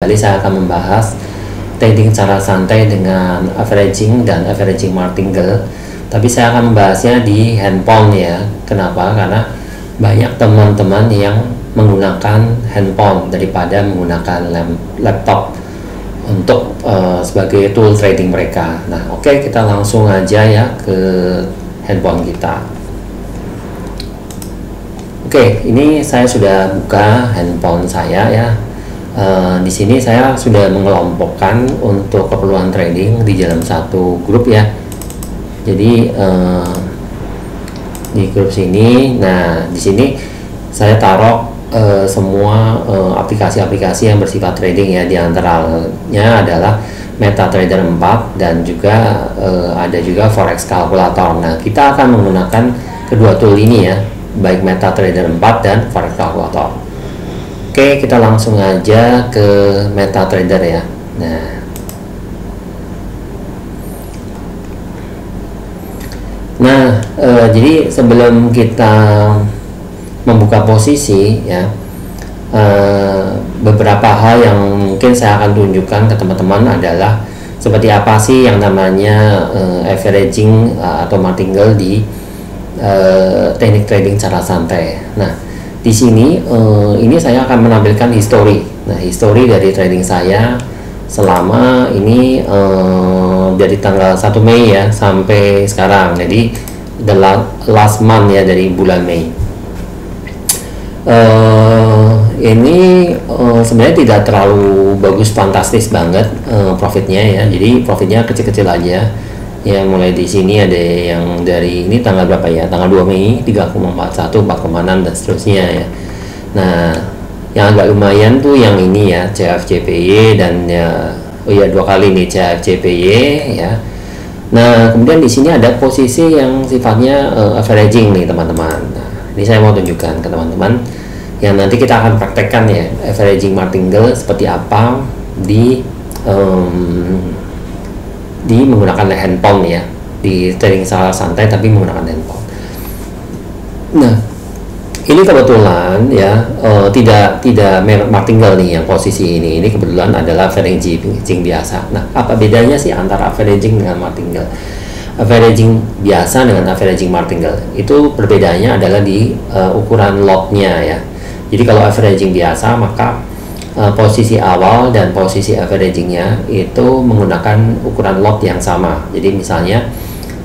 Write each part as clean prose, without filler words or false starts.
kali saya akan membahas trading secara santai dengan averaging dan averaging martingale. Tapi saya akan membahasnya di handphone ya. Kenapa? Karena banyak teman-teman yang menggunakan handphone daripada menggunakan laptop untuk sebagai tool trading mereka. Nah, oke, kita langsung aja ya ke handphone kita. Oke, ini saya sudah buka handphone saya ya. Di sini saya sudah mengelompokkan untuk keperluan trading di dalam satu grup ya. Jadi di grup sini, nah di sini saya taruh semua aplikasi-aplikasi yang bersifat trading ya. Di antaranya adalah MetaTrader 4 dan juga ada juga Forex Calculator. Nah, kita akan menggunakan kedua tool ini ya, baik MetaTrader 4 dan Forex Calculator. Oke, kita langsung aja ke MetaTrader ya. Nah, jadi sebelum kita membuka posisi ya, beberapa hal yang mungkin saya akan tunjukkan ke teman-teman adalah seperti apa sih yang namanya averaging atau martingale di teknik trading secara santai. Nah, di sini ini saya akan menampilkan history. Nah, history dari trading saya selama ini dari tanggal 1 Mei ya sampai sekarang. Jadi the last month ya, dari bulan Mei. Ini sebenarnya tidak terlalu bagus, fantastis banget profitnya ya. Jadi profitnya kecil-kecil aja. Ya, mulai di sini ada yang dari ini tanggal berapa ya? Tanggal 2 Mei 3,41, 4,6 dan seterusnya ya. Nah, yang agak lumayan tuh yang ini ya, CFCPY dan ya, oh ya, 2 kali nih CFCPY ya. Nah, kemudian di sini ada posisi yang sifatnya averaging nih teman-teman. Nah, ini saya mau tunjukkan ke teman-teman yang nanti kita akan praktekkan ya, averaging martingale seperti apa di menggunakan handphone ya, di trading secara santai tapi menggunakan handphone. Nah, ini kebetulan ya tidak martingale nih yang posisi ini kebetulan adalah averaging biasa. Nah, apa bedanya sih antara averaging dengan martingale? Averaging biasa dengan averaging martingale itu perbedaannya adalah di ukuran lotnya ya. Jadi kalau averaging biasa maka posisi awal dan posisi averagingnya itu menggunakan ukuran lot yang sama. Jadi misalnya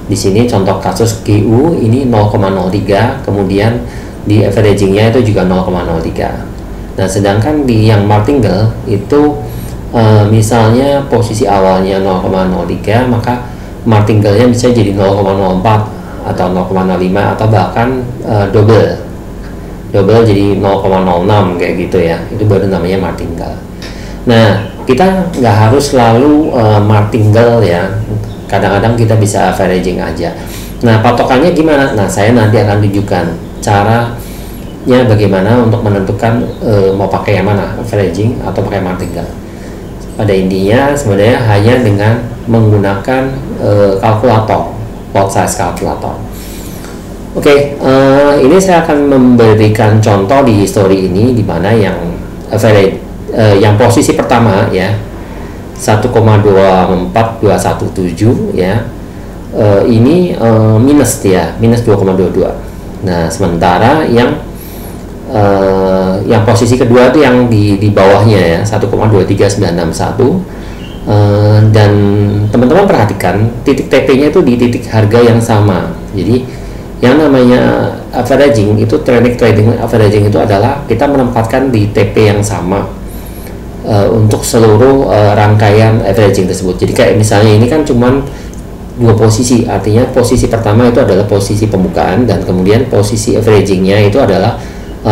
di sini contoh kasus GU ini 0,03, kemudian di averagingnya itu juga 0,03. Nah, sedangkan di yang martingale itu misalnya posisi awalnya 0,03, maka martingale-nya bisa jadi 0,04 atau 0,05 atau bahkan double jadi 0,06 kayak gitu ya. Itu baru namanya martingale. Nah, kita nggak harus selalu martingale ya. Kadang-kadang kita bisa averaging aja. Nah, patokannya gimana? Nah, saya nanti akan tunjukkan caranya bagaimana untuk menentukan mau pakai yang mana, averaging atau pakai martingale. Pada intinya sebenarnya hanya dengan menggunakan kalkulator, lot size kalkulator. Oke, ini saya akan memberikan contoh di history ini di mana yang average yang posisi pertama ya 1,24217 ya, ini minus ya, minus 2,22. Nah, sementara yang posisi kedua itu yang di bawahnya ya 1,23961. Dan teman-teman perhatikan titik TP-nya itu di titik harga yang sama. Jadi yang namanya averaging itu, trading averaging itu adalah kita menempatkan di TP yang sama untuk seluruh rangkaian averaging tersebut. Jadi kayak misalnya ini kan cuman dua posisi, artinya posisi pertama itu adalah posisi pembukaan dan kemudian posisi averagingnya itu adalah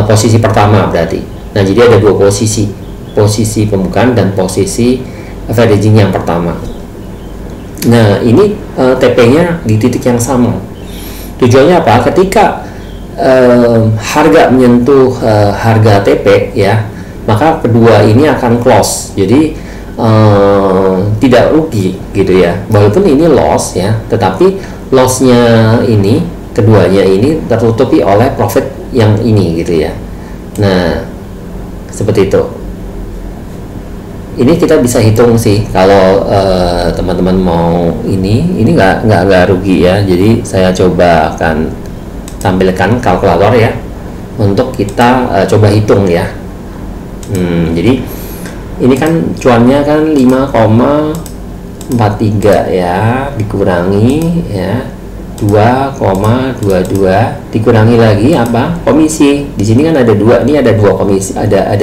posisi pertama berarti. Nah, jadi ada dua posisi pembukaan dan posisi averaging yang pertama. Nah, ini TP-nya di titik yang sama. Tujuannya apa? Ketika harga menyentuh harga TP ya, maka kedua ini akan close. Jadi tidak rugi gitu ya. Walaupun ini loss ya, tetapi lossnya ini, keduanya ini tertutupi oleh profit yang ini gitu ya. Nah, seperti itu. ini kita bisa hitung sih kalau teman-teman mau ini nggak rugi ya. Jadi saya coba akan tampilkan kalkulator ya untuk kita coba hitung ya. Jadi ini kan cuannya kan 5,43 ya, dikurangi ya 2,22 dikurangi lagi apa? Komisi. Di sini kan ada dua, ini ada dua komisi, ada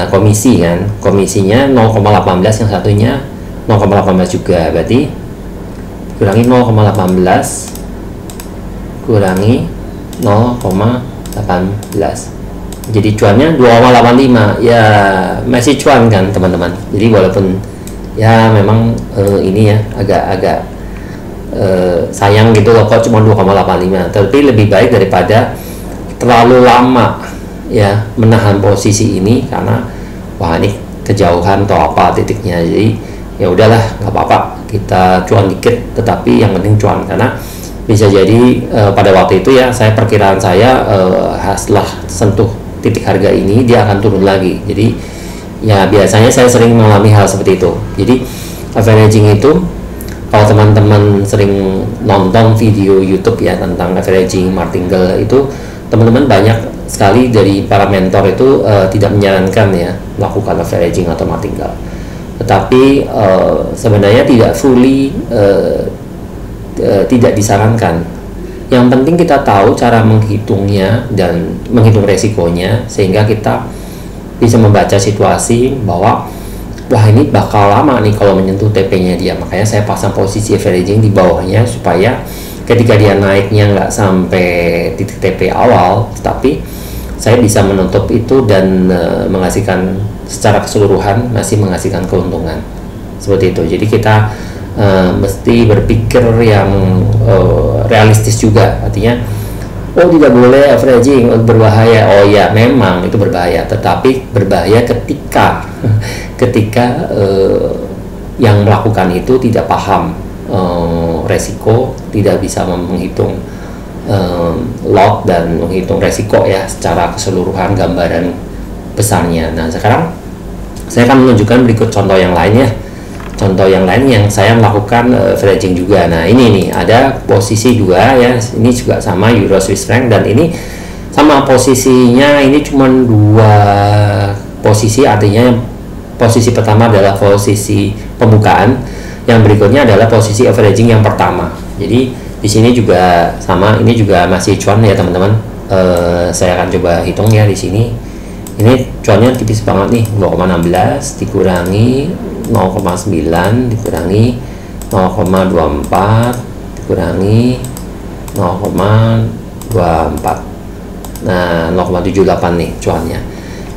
komisi kan, komisinya 0,18, yang satunya 0,18 juga, berarti kurangi 0,18 kurangi 0,18, jadi cuannya 2,85 ya, masih cuan kan teman-teman. Jadi walaupun ya memang ini ya agak sayang gitu loh kok cuma 2,85, tapi lebih baik daripada terlalu lama ya menahan posisi ini karena wah ini kejauhan atau apa titiknya. Jadi ya udahlah, nggak apa-apa, kita cuan dikit tetapi yang penting cuan, karena bisa jadi pada waktu itu ya perkiraan saya setelah sentuh titik harga ini dia akan turun lagi. Jadi ya biasanya saya sering mengalami hal seperti itu. Jadi averaging itu, kalau teman-teman sering nonton video YouTube ya tentang averaging martingale itu, teman-teman banyak sekali dari para mentor itu tidak menyarankan ya melakukan averaging atau martingale, tetapi sebenarnya tidak fully tidak disarankan. Yang penting kita tahu cara menghitungnya dan menghitung resikonya, sehingga kita bisa membaca situasi bahwa wah ini bakal lama nih kalau menyentuh TP-nya dia, makanya saya pasang posisi averaging di bawahnya supaya ketika dia naiknya nggak sampai titik TP awal, tetapi saya bisa menutup itu dan menghasilkan secara keseluruhan masih menghasilkan keuntungan seperti itu. Jadi kita mesti berpikir yang realistis juga, artinya oh tidak boleh averaging, berbahaya. Oh ya memang itu berbahaya, tetapi berbahaya ketika yang melakukan itu tidak paham resiko, tidak bisa menghitung lot dan menghitung resiko ya secara keseluruhan gambaran besarnya. Nah sekarang saya akan menunjukkan berikut contoh yang lain ya, contoh yang lain yang saya melakukan averaging juga. Nah ini nih ada posisi dua ya, ini juga sama Euro Swiss franc, dan ini sama posisinya, ini cuma dua posisi, artinya posisi pertama adalah posisi pembukaan, yang berikutnya adalah posisi averaging yang pertama. Jadi di sini juga sama, ini juga masih cuan ya teman-teman. Saya akan coba hitung ya di sini. Ini cuannya tipis banget nih, 2,16 dikurangi 0,9 dikurangi 0,24 dikurangi 0,24. Nah 0,78 nih cuannya,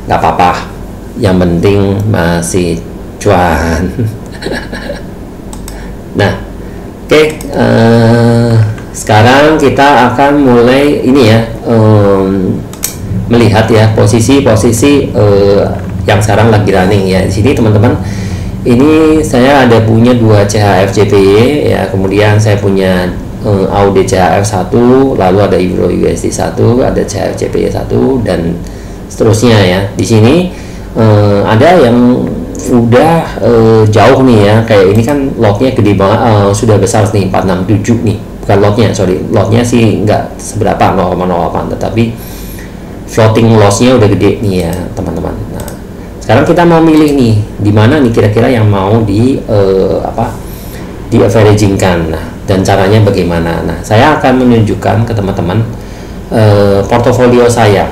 nggak apa-apa, yang penting masih cuan. Nah oke, sekarang kita akan mulai ini ya, melihat ya posisi-posisi yang sekarang lagi running ya. Di sini teman-teman, ini saya ada punya dua CHF JPY ya, kemudian saya punya AUD CHF 1, lalu ada Euro USD 1, ada CHF JPY 1 dan seterusnya ya. Di sini ada yang udah jauh nih ya, kayak ini kan lotnya gede banget, sudah besar nih 467 nih, bukan lotnya, sorry, lotnya sih nggak seberapa 0,08, tetapi floating lossnya udah gede nih ya teman-teman. Nah sekarang kita mau milih nih di mana nih kira-kira yang mau di di averagingkan. Nah dan caranya bagaimana? Nah saya akan menunjukkan ke teman-teman portofolio saya.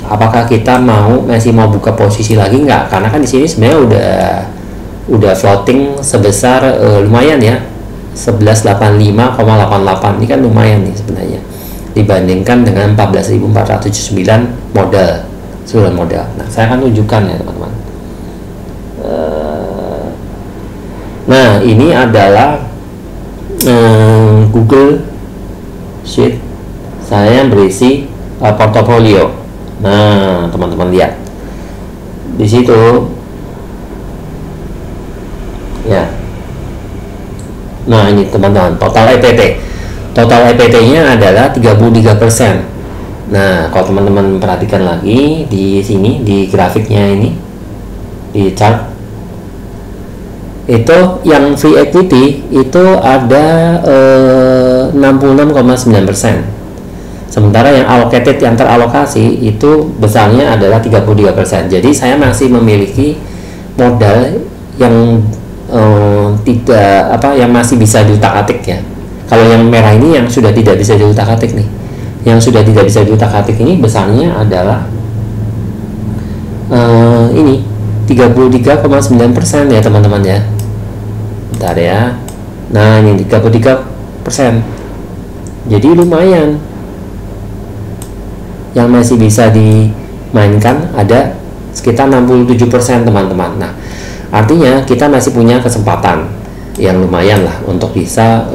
Apakah kita masih mau buka posisi lagi nggak? Karena kan di sini sebenarnya udah floating sebesar lumayan ya, 1185,88. Ini kan lumayan nih sebenarnya dibandingkan dengan 14.409 modal, seluruh modal. Nah saya akan tunjukkan ya teman-teman. Nah ini adalah Google Sheet saya yang berisi portofolio. Nah teman-teman lihat di situ ya. Nah ini teman-teman, total EPT-nya adalah 33%. Nah kalau teman-teman perhatikan lagi di sini di grafiknya ini, di chart itu yang free equity itu ada 66,9%. Sementara yang allocated, yang teralokasi itu besarnya adalah 33%. Jadi saya masih memiliki modal yang yang masih bisa diutak-atik ya. Kalau yang merah ini yang sudah tidak bisa diutak-atik nih. Yang sudah tidak bisa diutak-atik ini besarnya adalah ini 33,9% ya teman-teman ya. Bentar ya. Nah, ini 33%. Jadi lumayan. Yang masih bisa dimainkan ada sekitar 67% teman-teman. Nah, artinya kita masih punya kesempatan yang lumayan lah untuk bisa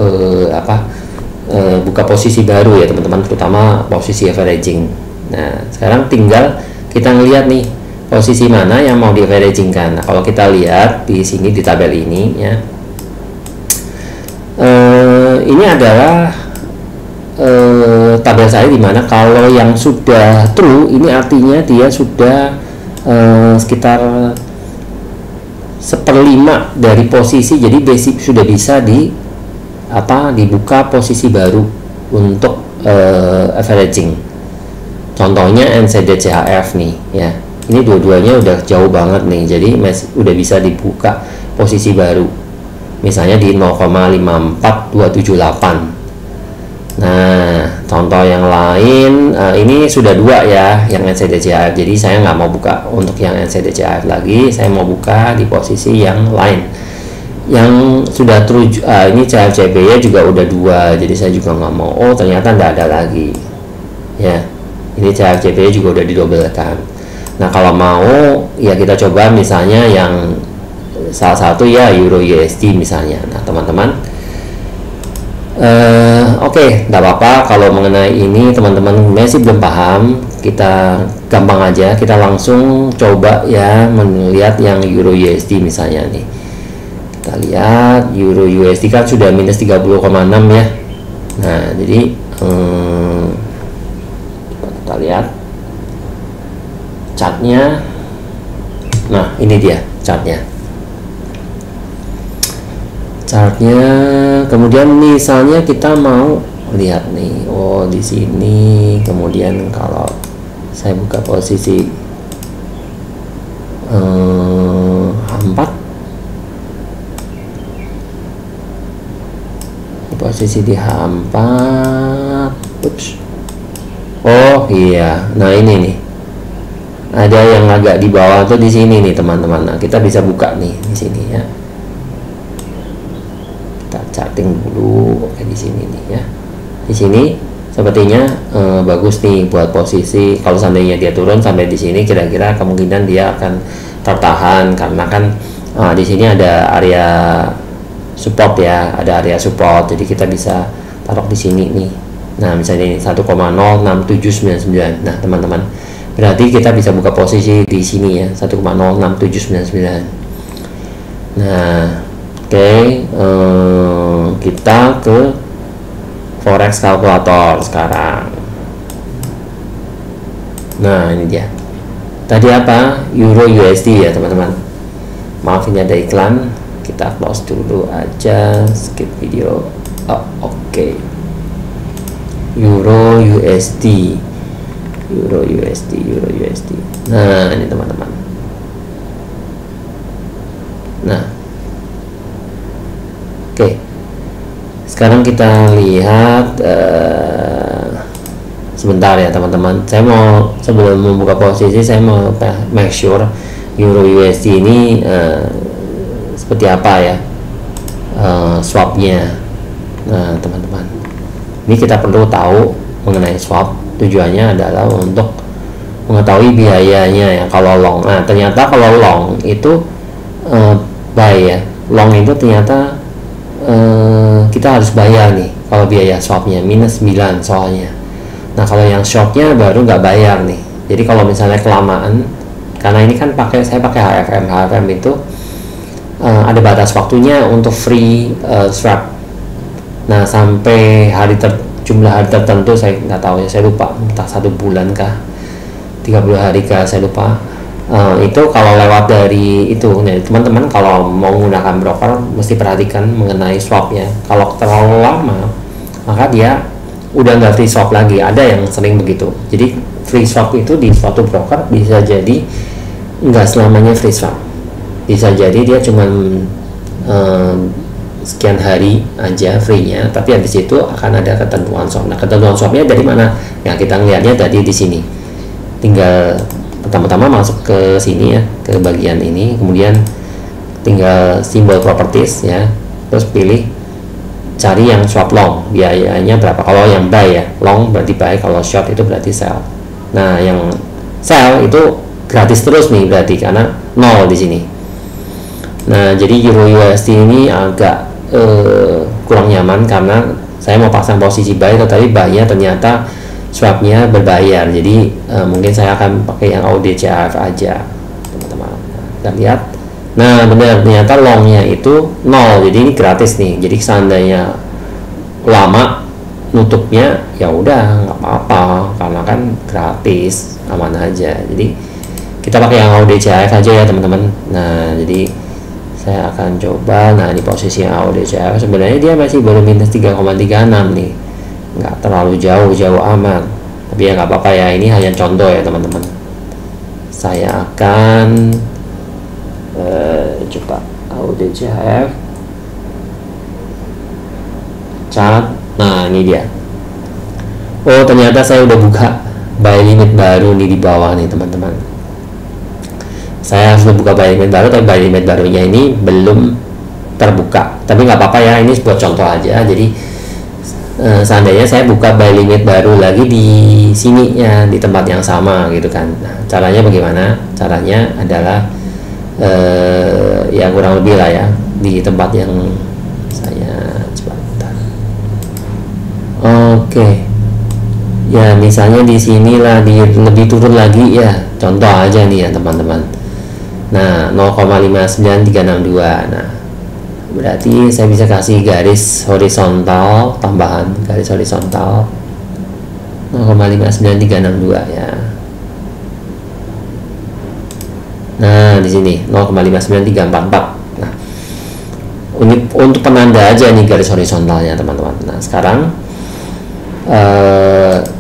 buka posisi baru ya teman-teman, terutama posisi averaging. Nah, sekarang tinggal kita ngelihat nih posisi mana yang mau di averagingkan. Nah, kalau kita lihat di sini di tabel ini ya, ini adalah tabel saya dimana kalau yang sudah true ini artinya dia sudah sekitar 1/5 dari posisi, jadi basic sudah bisa dibuka posisi baru untuk averaging. Contohnya NZDCHF nih ya, ini dua-duanya udah jauh banget nih, jadi udah bisa dibuka posisi baru misalnya di 0,54278. Nah, contoh yang lain ini sudah 2 ya yang NZDCHF, jadi saya nggak mau buka untuk yang NZDCHF lagi, saya mau buka di posisi yang lain yang sudah true. Ini CFCBY juga udah 2, jadi saya juga nggak mau. Oh, ternyata nggak ada lagi ya, ini CFCBY juga udah didobelkan. Nah, kalau mau ya kita coba misalnya yang salah satu ya Euro USD misalnya. Nah teman-teman, oke, tidak apa-apa kalau mengenai ini teman-teman masih belum paham, kita gampang aja, kita langsung coba ya melihat yang Euro USD misalnya nih. Kita lihat Euro USD kan sudah minus 30,6 ya. Nah jadi kita lihat chartnya. Nah ini dia chartnya. Kemudian misalnya kita mau lihat nih, oh di sini, kemudian kalau saya buka posisi H4, posisi di H4, ups, oh iya, nah ini nih, ada yang agak di bawah tuh di sini nih teman-teman. Nah kita bisa buka nih di sini ya. Kita charting dulu. Oke, di sini nih ya, di sini sepertinya bagus nih buat posisi. Kalau seandainya dia turun sampai di sini, kira-kira kemungkinan dia akan tertahan karena kan di sini ada area support ya, ada area support, jadi kita bisa taruh di sini nih. Nah misalnya ini 1,06799. Nah teman-teman, berarti kita bisa buka posisi di sini ya, 1,06799. Nah oke, kita ke forex kalkulator sekarang. Nah ini dia, tadi apa, Euro USD ya teman-teman. Maaf ini ada iklan, kita close dulu aja, skip video. Oke. Euro USD. Nah ini teman-teman. Nah oke, sekarang kita lihat sebentar ya teman-teman. Saya mau, sebelum membuka posisi, saya mau make sure Euro USD ini seperti apa ya swapnya. Nah teman-teman, ini kita perlu tahu mengenai swap. Tujuannya adalah untuk mengetahui biayanya ya kalau long. Nah ternyata kalau long itu buy ya, long itu ternyata kita harus bayar nih kalau biaya swapnya minus 9 soalnya. Nah kalau yang shortnya baru nggak bayar nih. Jadi kalau misalnya kelamaan, karena ini kan saya pakai HFM itu ada batas waktunya untuk free swap. Nah sampai jumlah hari tertentu, saya nggak tahu ya, saya lupa, entah 1 bulan kah 30 hari kah, saya lupa. Itu kalau lewat dari itu, nah teman-teman kalau mau menggunakan broker mesti perhatikan mengenai swap ya. Kalau terlalu lama maka dia udah nggak free swap lagi. Ada yang sering begitu. Jadi free swap itu di suatu broker bisa jadi nggak selamanya free swap. Bisa jadi dia cuma sekian hari aja free-nya, tapi habis itu akan ada ketentuan swap. Nah, ketentuan swapnya dari mana? Yang kita ngelihatnya tadi di sini. Tinggal pertama-tama masuk ke sini ya, ke bagian ini, kemudian tinggal simbol properties ya, terus pilih cari yang swap long, biayanya berapa. Kalau yang buy ya, long berarti buy, kalau short itu berarti sell. Nah, yang sell itu gratis terus nih berarti karena nol di sini. Nah, jadi Euro USD ini agak kurang nyaman karena saya mau pasang posisi buy, tetapi buy-nya ternyata swapnya berbayar. Jadi mungkin saya akan pakai yang AUD-CHF aja, teman-teman. Nah, kita lihat. Nah, benar, ternyata long-nya itu nol. Jadi ini gratis nih. Jadi seandainya lama nutupnya ya udah nggak apa-apa karena kan gratis, aman aja. Jadi kita pakai yang AUD-CHF aja ya, teman-teman. Nah, jadi saya akan coba. Nah, ini posisi AUD-CHF sebenarnya dia masih baru minus 3,36 nih, nggak terlalu jauh amat, tapi ya nggak apa-apa ya, ini hanya contoh ya teman-teman. Saya akan coba AUD-CHF chart. Nah, ini dia. Oh, ternyata saya udah buka buy limit baru nih di bawah nih teman-teman. Saya harus buka buy limit baru, tapi buy limit barunya ini belum terbuka. Tapi nggak apa-apa ya, ini buat contoh aja. Jadi seandainya saya buka buy limit baru lagi di sini ya, di tempat yang sama gitu kan. Nah, caranya bagaimana? Caranya adalah ya kurang lebih lah ya, di tempat yang saya coba bentar. Oke. Ya, misalnya di sinilah, di lebih turun lagi ya. Contoh aja nih ya teman-teman. Nah, 0,59362. Nah, berarti saya bisa kasih garis horizontal tambahan, garis horizontal 0,59362 ya. Nah, di sini 0,59344. Nah, untuk penanda aja nih garis horizontalnya teman-teman. Nah, sekarang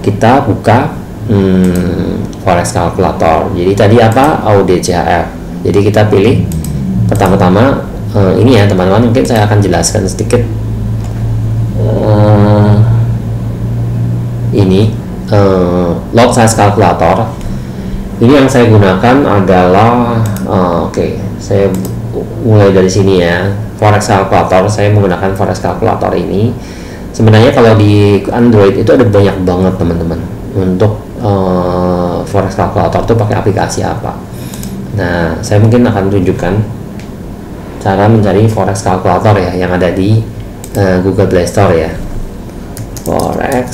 kita buka forex calculator. Jadi tadi apa? AUD-CHF. Jadi kita pilih pertama-tama ini ya teman-teman, mungkin saya akan jelaskan sedikit. Ini lot size calculator. Ini yang saya gunakan adalah oke, saya mulai dari sini ya. Forex calculator, saya menggunakan forex calculator ini. Sebenarnya kalau di Android itu ada banyak banget teman-teman untuk forex calculator itu pakai aplikasi apa. Nah, saya mungkin akan tunjukkan cara mencari forex calculator ya yang ada di Google Play Store ya. Forex.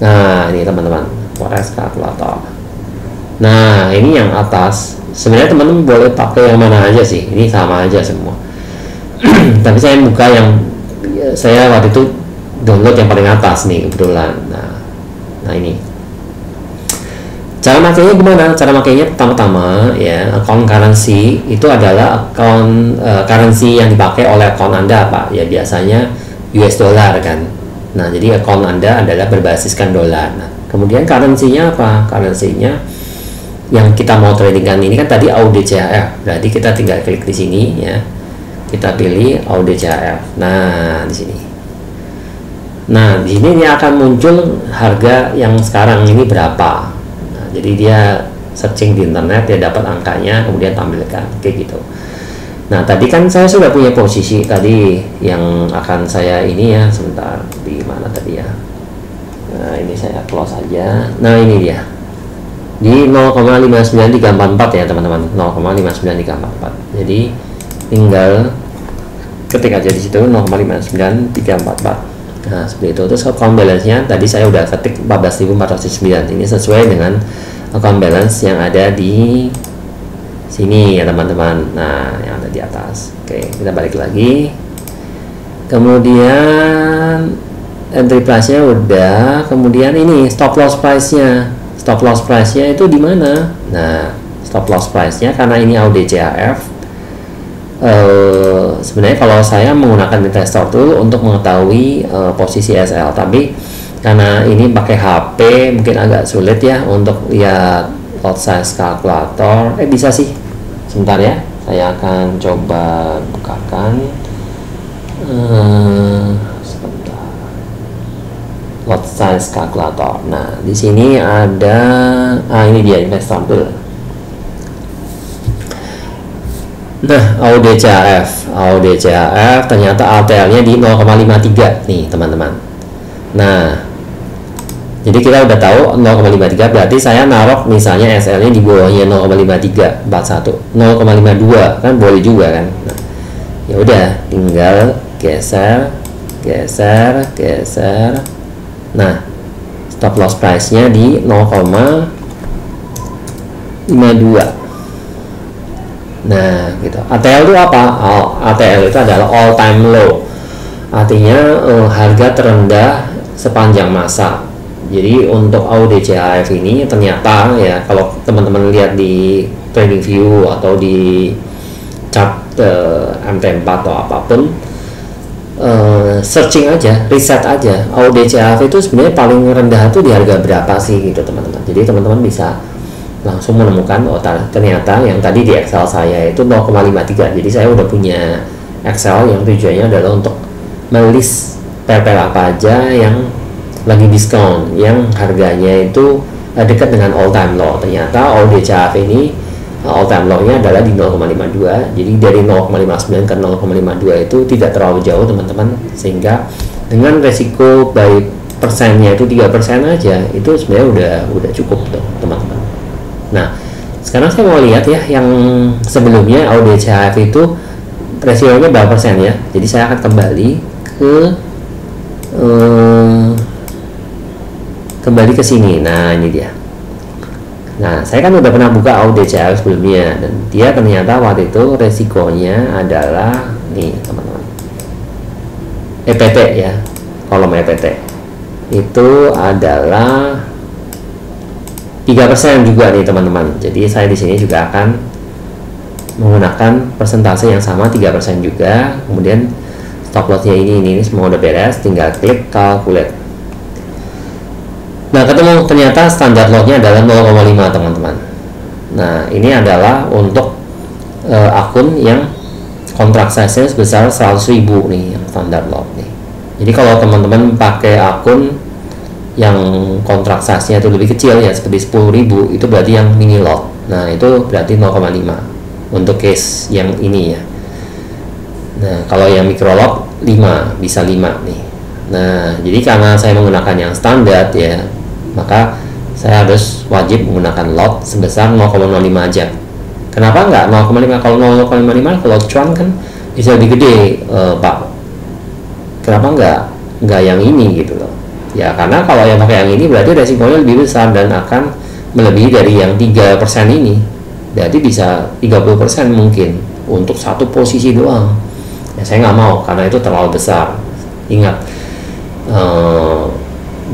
Nah, ini teman-teman, forex calculator. Nah, ini yang atas. Sebenarnya teman-teman boleh pakai yang mana aja sih. Ini sama aja semua. Tapi saya buka yang saya waktu itu download yang paling atas nih kebetulan. Nah ini cara makainya gimana? Cara makainya pertama-tama ya, account currency itu adalah account currency yang dipakai oleh account Anda apa? Ya biasanya US dollar kan. Nah, jadi account Anda adalah berbasiskan dolar. Nah, kemudian currency-nya apa? Currency-nya yang kita mau tradingkan ini kan tadi AUD-CHF. Berarti kita tinggal klik di sini ya. Kita pilih AUD-CHF. Nah, di sini. Nah, di sini dia akan muncul harga yang sekarang ini berapa. Nah, jadi dia searching di internet, dia dapat angkanya, kemudian tampilkan kayak gitu. Nah, tadi kan saya sudah punya posisi tadi yang akan saya ini ya, sebentar di mana tadi ya. Nah, ini saya close aja. Nah, ini dia. Di 0,59344 ya, teman-teman. 0,59344. Jadi tinggal ketik aja di situ 0,59344. Nah, seperti itu. Terus account balance-nya tadi saya udah ketik 14.409. Ini sesuai dengan account balance yang ada di sini ya, teman-teman. Nah, yang ada di atas. Oke, kita balik lagi. Kemudian entry price-nya udah. Kemudian ini stop loss price-nya. Stop loss price-nya itu di mana? Nah, stop loss price-nya karena ini AUD-CHF. Sebenarnya kalau saya menggunakan investor tool untuk mengetahui posisi SL, tapi karena ini pakai HP mungkin agak sulit ya untuk lihat lot size kalkulator. Bisa sih, sebentar ya, saya akan coba bukakan sebentar lot size kalkulator. Nah, di sini ada ini dia investor tool. Nah, AUD-CHF ternyata ATL-nya di 0,53 nih teman-teman. Nah, jadi kita udah tahu 0,53 berarti saya naruh misalnya SL-nya di bawahnya 0,5341, 0,52 kan boleh juga kan. Nah, ya udah tinggal geser. Nah, stop loss price-nya di 0,52. Nah, gitu. ATL itu apa? ATL itu adalah all time low. Artinya harga terendah sepanjang masa. Jadi untuk AUD-CHF ini ternyata ya, kalau teman-teman lihat di TradingView atau di chart MT4 atau apapun, searching aja, riset aja, AUD-CHF itu sebenarnya paling rendah itu di harga berapa sih gitu teman-teman. Jadi teman-teman bisa langsung menemukan ternyata yang tadi di Excel saya itu 0,53. Jadi saya udah punya Excel yang tujuannya adalah untuk melis pair-pair apa aja yang lagi diskon, yang harganya itu dekat dengan all time low. Ternyata AUD-CHF ini all time low-nya adalah di 0,52. Jadi dari 0,59 ke 0,52 itu tidak terlalu jauh teman-teman, sehingga dengan resiko by persennya itu 3% aja itu sebenarnya udah cukup tuh teman-teman. Nah, sekarang saya mau lihat ya yang sebelumnya AUD-CHF itu rasionya berapa persen ya. Jadi saya akan kembali ke sini. Nah, ini dia. Nah, saya kan udah pernah buka AUD-CHF sebelumnya dan dia ternyata waktu itu resikonya adalah nih teman-teman, EPT ya, kolom EPT itu adalah 3% juga nih teman-teman. Jadi saya di sini juga akan menggunakan persentase yang sama 3% juga. Kemudian stop lossnya ini semua udah beres, tinggal klik calculate. Nah, ketemu ternyata standar loss-nya adalah 0,5 teman-teman. Nah, ini adalah untuk akun yang kontrak size-nya sebesar 100.000 nih yang standar loss nih. Jadi kalau teman-teman pakai akun yang kontrak size-nya itu lebih kecil ya seperti 10.000, itu berarti yang mini lot. Nah, itu berarti 0,5 untuk case yang ini ya. Nah, kalau yang micro lot 5, bisa 5 nih. Nah, jadi karena saya menggunakan yang standar ya, maka saya harus wajib menggunakan lot sebesar 0,05 aja. Kenapa enggak 0,5? Kalau 0,55 kalau cuan kan bisa lebih gede, Pak. Kenapa enggak yang ini gitu loh. Ya, karena kalau yang pakai yang ini berarti resikonya lebih besar dan akan melebihi dari yang 3% ini. Berarti bisa 30% mungkin untuk satu posisi doang. Ya, saya nggak mau karena itu terlalu besar. Ingat,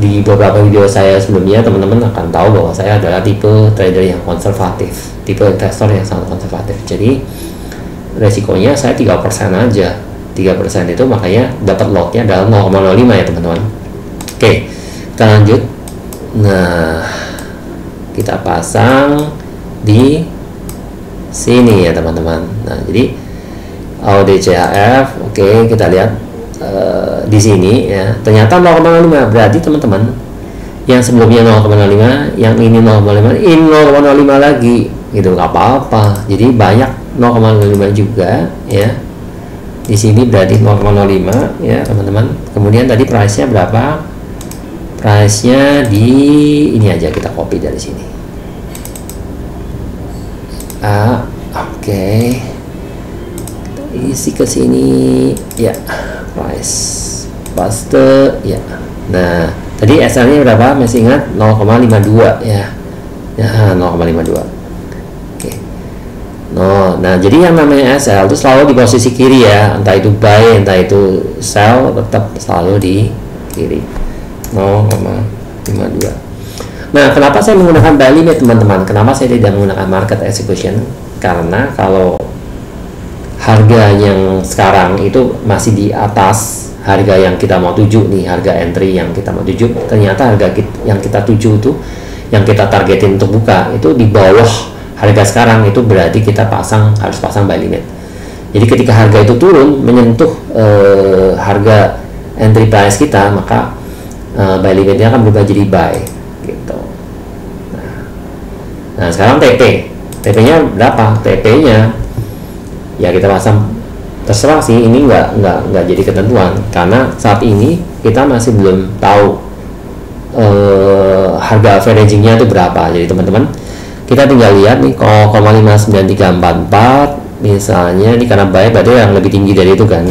di beberapa video saya sebelumnya teman-teman akan tahu bahwa saya adalah tipe trader yang konservatif, tipe investor yang sangat konservatif. Jadi resikonya saya 3% aja. 3% itu makanya dapat lotnya adalah 0,05 ya teman-teman. Oke, kita lanjut. Nah, kita pasang di sini ya teman-teman. Nah, jadi AUD-CHF, oke, kita lihat di sini ya. Ternyata 0,05 berarti teman-teman yang sebelumnya 0,05, yang ini 0,5, ini 0,05 lagi, gitu nggak apa-apa. Jadi banyak 0,05 juga ya. Di sini berarti 0,05 ya teman-teman. Kemudian tadi price-nya berapa? Price-nya di ini aja, kita copy dari sini. Oke. Kita isi ke sini ya, price paste ya. Nah, tadi SL-nya berapa? Masih ingat 0,52 ya. Ya, 0,52. Oke. Nah, jadi yang namanya SL itu selalu di posisi kiri ya, entah itu buy, entah itu sell, tetap selalu di kiri. 0,52. Nah, kenapa saya menggunakan buy limit teman-teman? Kenapa saya tidak menggunakan market execution? Karena kalau harga yang sekarang itu masih di atas harga yang kita mau tuju nih, harga entry yang kita mau tuju, ternyata harga yang kita tuju itu, yang kita targetin untuk buka itu di bawah harga sekarang, itu berarti kita harus pasang buy limit. Jadi ketika harga itu turun menyentuh harga entry price kita, maka buy limitnya akan berubah jadi buy gitu. Nah sekarang TP nya berapa? TP nya ya kita pasang, terserah sih, ini nggak jadi ketentuan karena saat ini kita masih belum tahu harga averagingnya itu berapa. Jadi teman-teman, kita tinggal lihat nih 0,59344 misalnya, ini karena buy berarti yang lebih tinggi dari itu kan,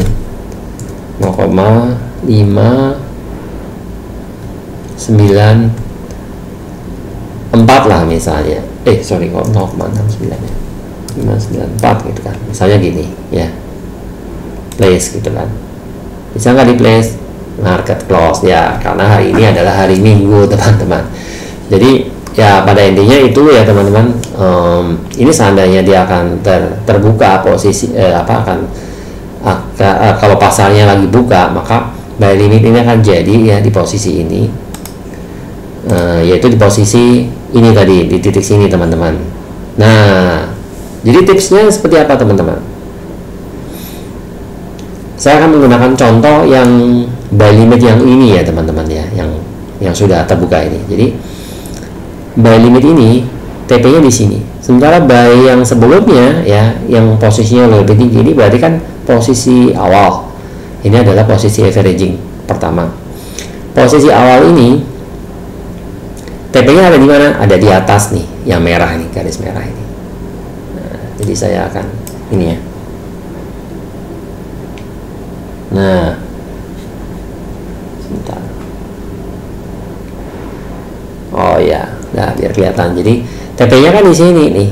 0,594 lah misalnya, sorry, 0,69 ya, 594 gitu kan, misalnya gini ya, place gitu kan, bisa nggak di place? Market close ya, karena hari ini adalah hari Minggu teman-teman. Jadi ya pada intinya itu ya teman-teman, ini seandainya dia akan terbuka posisi kalau pasarnya lagi buka, maka buy limit ini akan jadi ya di posisi ini, yaitu di posisi ini tadi, di titik sini teman-teman. Nah jadi tipsnya seperti apa teman-teman? Saya akan menggunakan contoh yang buy limit yang ini ya teman-teman ya, yang sudah terbuka ini. Jadi buy limit ini TP-nya di sini. Sementara buy yang sebelumnya ya, yang posisinya lebih tinggi, ini berarti kan posisi awal. Ini adalah posisi averaging pertama. Posisi awal ini TP-nya ada di mana? Ada di atas nih, yang merah ini, garis merah ini. Nah, jadi saya akan ini ya. Nah, sebentar. Oh ya, nah biar kelihatan. Jadi TP-nya kan di sini nih.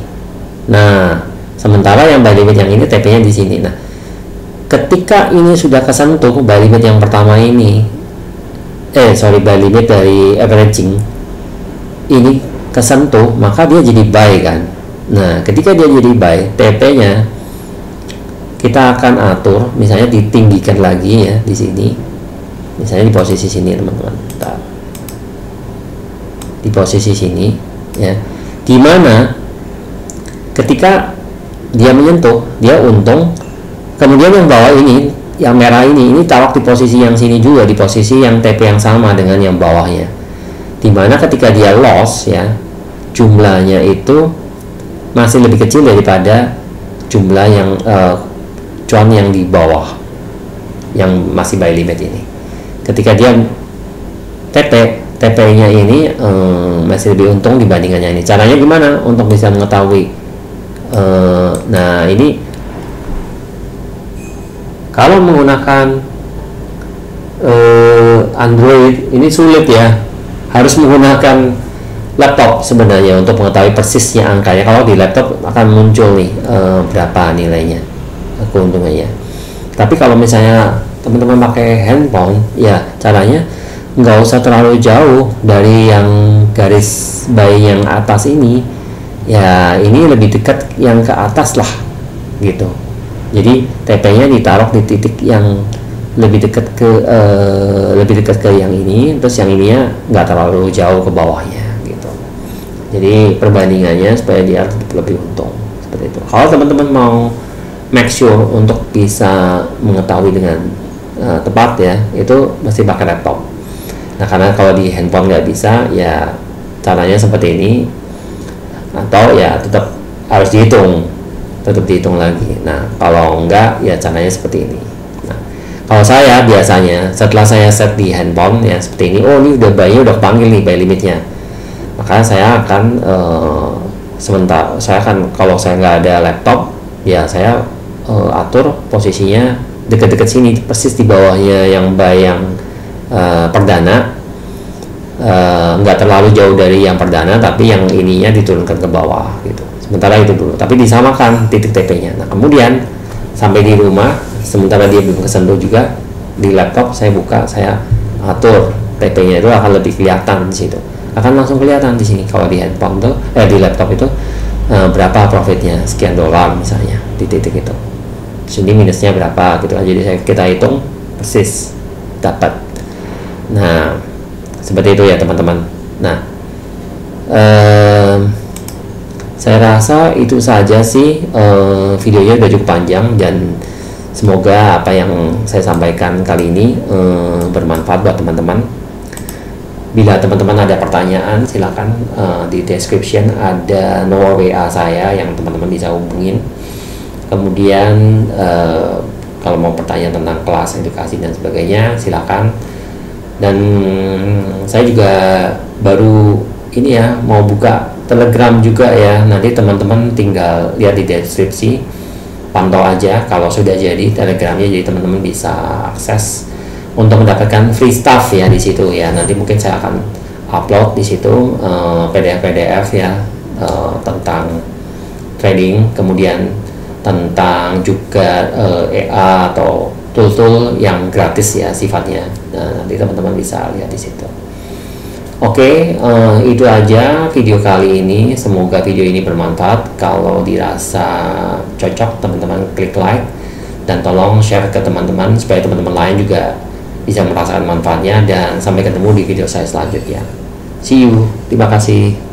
Nah, sementara yang buy limit yang ini TP-nya di sini. Nah, ketika ini sudah kesentuh buy limit yang pertama ini, buy limit dari averaging ini kesentuh, maka dia jadi buy kan. Nah, ketika dia jadi buy, TP-nya kita akan atur, misalnya ditinggikan lagi ya di sini, misalnya di posisi sini teman-teman, di posisi sini ya, dimana ketika dia menyentuh, dia untung, kemudian yang bawah ini, yang merah ini taruh di posisi yang sini juga, di posisi yang TP yang sama dengan yang bawahnya, dimana ketika dia loss ya, jumlahnya itu masih lebih kecil daripada jumlah yang cuan yang di bawah yang masih buy limit ini. Ketika dia TP-nya ini masih lebih untung dibandingkannya ini. Caranya gimana untuk bisa mengetahui? Nah ini kalau menggunakan Android ini sulit ya, harus menggunakan laptop sebenarnya untuk mengetahui persisnya angkanya. Kalau di laptop akan muncul nih berapa nilainya, keuntungannya. Tapi kalau misalnya teman-teman pakai handphone, ya caranya nggak usah terlalu jauh dari yang garis buy yang atas ini. Ya ini lebih dekat yang ke atas lah, gitu. Jadi TP-nya ditaruh di titik yang lebih dekat ke yang ini, terus yang ininya nggak terlalu jauh ke bawahnya, gitu. Jadi perbandingannya supaya dia lebih untung seperti itu. Kalau teman-teman mau make sure untuk bisa mengetahui dengan tepat ya, itu mesti pakai laptop. Nah karena kalau di handphone nggak bisa, ya caranya seperti ini, atau ya tetap harus dihitung lagi. Nah kalau enggak ya caranya seperti ini. Nah kalau saya biasanya setelah saya set di handphone ya seperti ini, oh ini udah buy-nya udah panggil nih buy limitnya, maka saya akan kalau saya nggak ada laptop ya saya atur posisinya dekat-dekat sini, persis di bawahnya yang buy yang perdana, nggak terlalu jauh dari yang perdana, tapi yang ininya diturunkan ke bawah gitu. Sementara itu dulu, tapi disamakan titik TP-nya. Nah kemudian sampai di rumah, sementara dia belum kesentuh juga, di laptop saya buka, saya atur TP-nya itu akan lebih kelihatan di situ. akan langsung kelihatan di sini. Kalau di handphone tuh di laptop itu berapa profitnya, sekian dolar misalnya di titik itu. Sini minusnya berapa gitu. Jadi kita hitung persis dapat. Nah, seperti itu ya teman-teman. Nah, saya rasa itu saja sih, videonya udah cukup panjang dan semoga apa yang saya sampaikan kali ini bermanfaat buat teman-teman. Bila teman-teman ada pertanyaan silakan, di description ada nomor WA saya yang teman-teman bisa hubungin. Kemudian kalau mau pertanyaan tentang kelas, edukasi dan sebagainya silakan. Dan saya juga baru ini ya mau buka Telegram juga ya, nanti teman-teman tinggal lihat di deskripsi, pantau aja kalau sudah jadi Telegramnya, jadi teman-teman bisa akses untuk mendapatkan free stuff ya di situ ya. Nanti mungkin saya akan upload di situ PDF ya, tentang trading, kemudian tentang juga EA atau tool-tool yang gratis ya sifatnya. Nah, nanti teman-teman bisa lihat di situ. Oke, itu aja video kali ini. Semoga video ini bermanfaat. Kalau dirasa cocok, teman-teman klik like dan tolong share ke teman-teman supaya teman-teman lain juga bisa merasakan manfaatnya. Dan sampai ketemu di video saya selanjutnya. See you. Terima kasih.